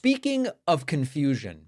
Speaking of confusion,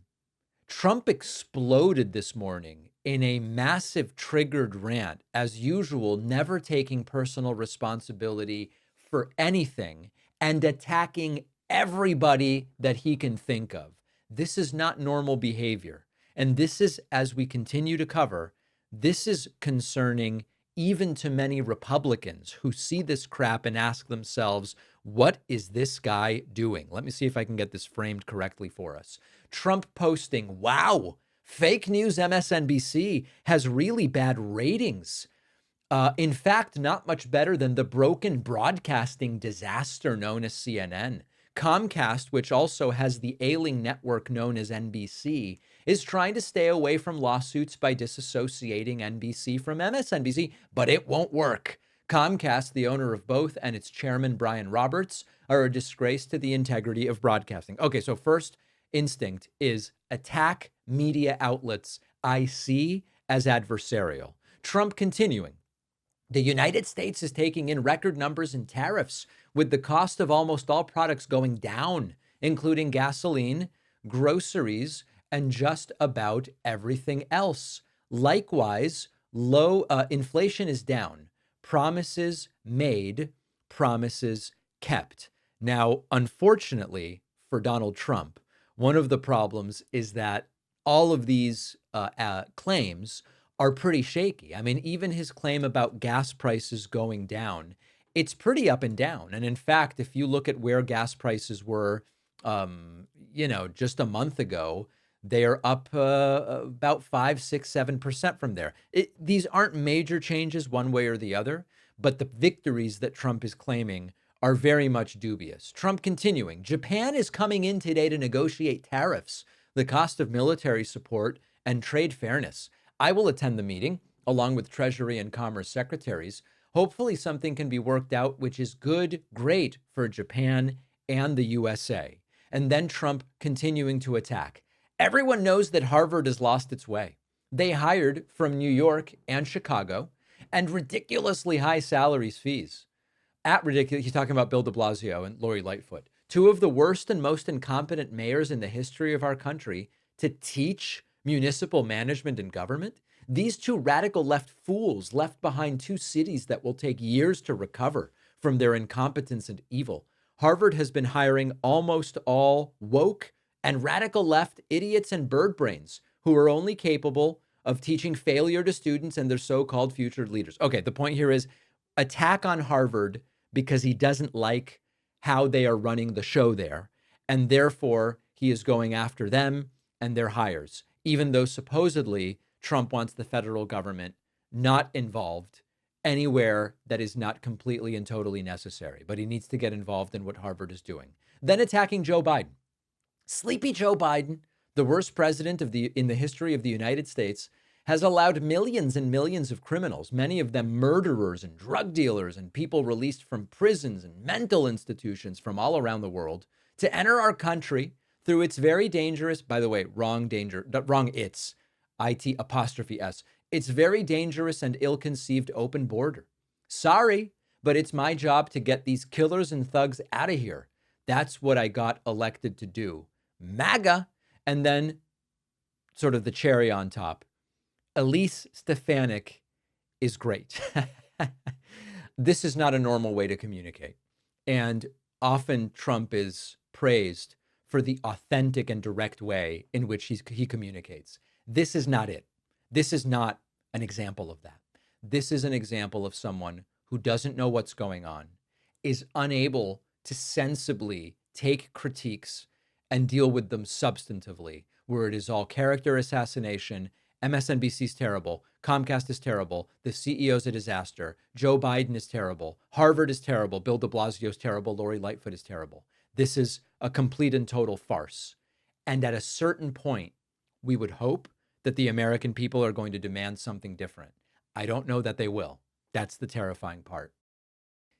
Trump exploded this morning in a massive triggered rant, as usual, never taking personal responsibility for anything and attacking everybody that he can think of. This is not normal behavior. And this is, as we continue to cover, this is concerning even to many Republicans who see this crap and ask themselves, what is this guy doing? Let me see if I can get this framed correctly for us. Trump posting, wow, fake news MSNBC has really bad ratings. In fact, not much better than the broken broadcasting disaster known as CNN. Comcast, which also has the ailing network known as NBC, is trying to stay away from lawsuits by disassociating NBC from MSNBC, but it won't work. Comcast, the owner of both, and its chairman, Brian Roberts, are a disgrace to the integrity of broadcasting. Okay, so first instinct is attack media outlets I see as adversarial. Trump continuing. The United States is taking in record numbers in tariffs, with the cost of almost all products going down, including gasoline, groceries, and just about everything else. Likewise, low inflation is down. Promises made, promises kept. Now, unfortunately for Donald Trump, one of the problems is that all of these claims are pretty shaky. I mean, even his claim about gas prices going down, it's pretty up and down. And in fact, if you look at where gas prices were, just a month ago, they are up about 5, 6, 7% from there. These aren't major changes one way or the other, but the victories that Trump is claiming are very much dubious. Trump continuing, Japan is coming in today to negotiate tariffs, the cost of military support, and trade fairness. I will attend the meeting along with Treasury and Commerce secretaries. Hopefully something can be worked out, which is great for Japan and the USA. And then Trump continuing to attack. Everyone knows that Harvard has lost its way. They hired from New York and Chicago and ridiculously high fees. He's talking about Bill de Blasio and Lori Lightfoot, two of the worst and most incompetent mayors in the history of our country, to teach municipal management and government. These two radical left fools left behind two cities that will take years to recover from their incompetence and evil. Harvard has been hiring almost all woke and radical left idiots and bird brains who are only capable of teaching failure to students and their so-called future leaders. Okay, the point here is attack on Harvard because he doesn't like how they are running the show there. And therefore, he is going after them and their hires, even though supposedly Trump wants the federal government not involved anywhere that is not completely and totally necessary. But he needs to get involved in what Harvard is doing. Then attacking Joe Biden. Sleepy Joe Biden, the worst president in the history of the United States, has allowed millions and millions of criminals, many of them murderers and drug dealers and people released from prisons and mental institutions from all around the world, to enter our country through its very dangerous, by the way, IT apostrophe S. It's very dangerous and ill-conceived open border. Sorry, but it's my job to get these killers and thugs out of here. That's what I got elected to do. MAGA. And then sort of the cherry on top. Elise Stefanik is great. This is not a normal way to communicate. And often Trump is praised for the authentic and direct way in which he communicates. This is not it. This is not an example of that. This is an example of someone who doesn't know what's going on, is unable to sensibly take critiques and deal with them substantively, where it is all character assassination. MSNBC's terrible. Comcast is terrible. The CEO's a disaster. Joe Biden is terrible. Harvard is terrible. Bill de Blasio's terrible. Lori Lightfoot is terrible. This is a complete and total farce. And at a certain point, we would hope that the American people are going to demand something different. I don't know that they will. That's the terrifying part.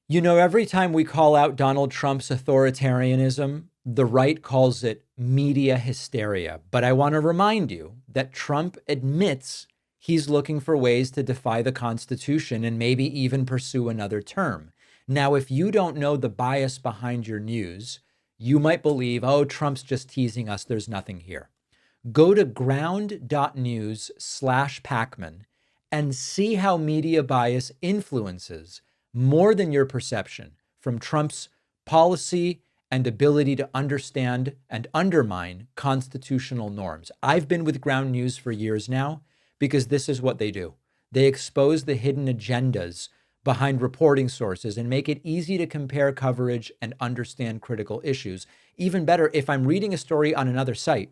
You know, every time we call out Donald Trump's authoritarianism, the right calls it media hysteria. But I want to remind you that Trump admits he's looking for ways to defy the Constitution and maybe even pursue another term. Now, if you don't know the bias behind your news, you might believe, oh, Trump's just teasing us. There's nothing here. Go to ground.news/Pacman and see how media bias influences more than your perception from Trump's policy and ability to understand and undermine constitutional norms. I've been with Ground News for years now because this is what they do. They expose the hidden agendas behind reporting sources and make it easy to compare coverage and understand critical issues. Even better, if I'm reading a story on another site,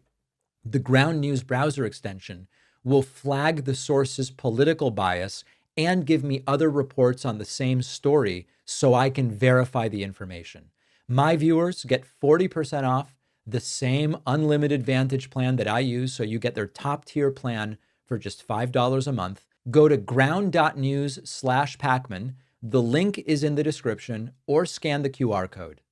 the Ground News browser extension will flag the source's political bias and give me other reports on the same story so I can verify the information. My viewers get 40% off the same unlimited Vantage plan that I use, so you get their top tier plan for just $5 a month. Go to ground.news/Pacman. The link is in the description, or scan the QR code.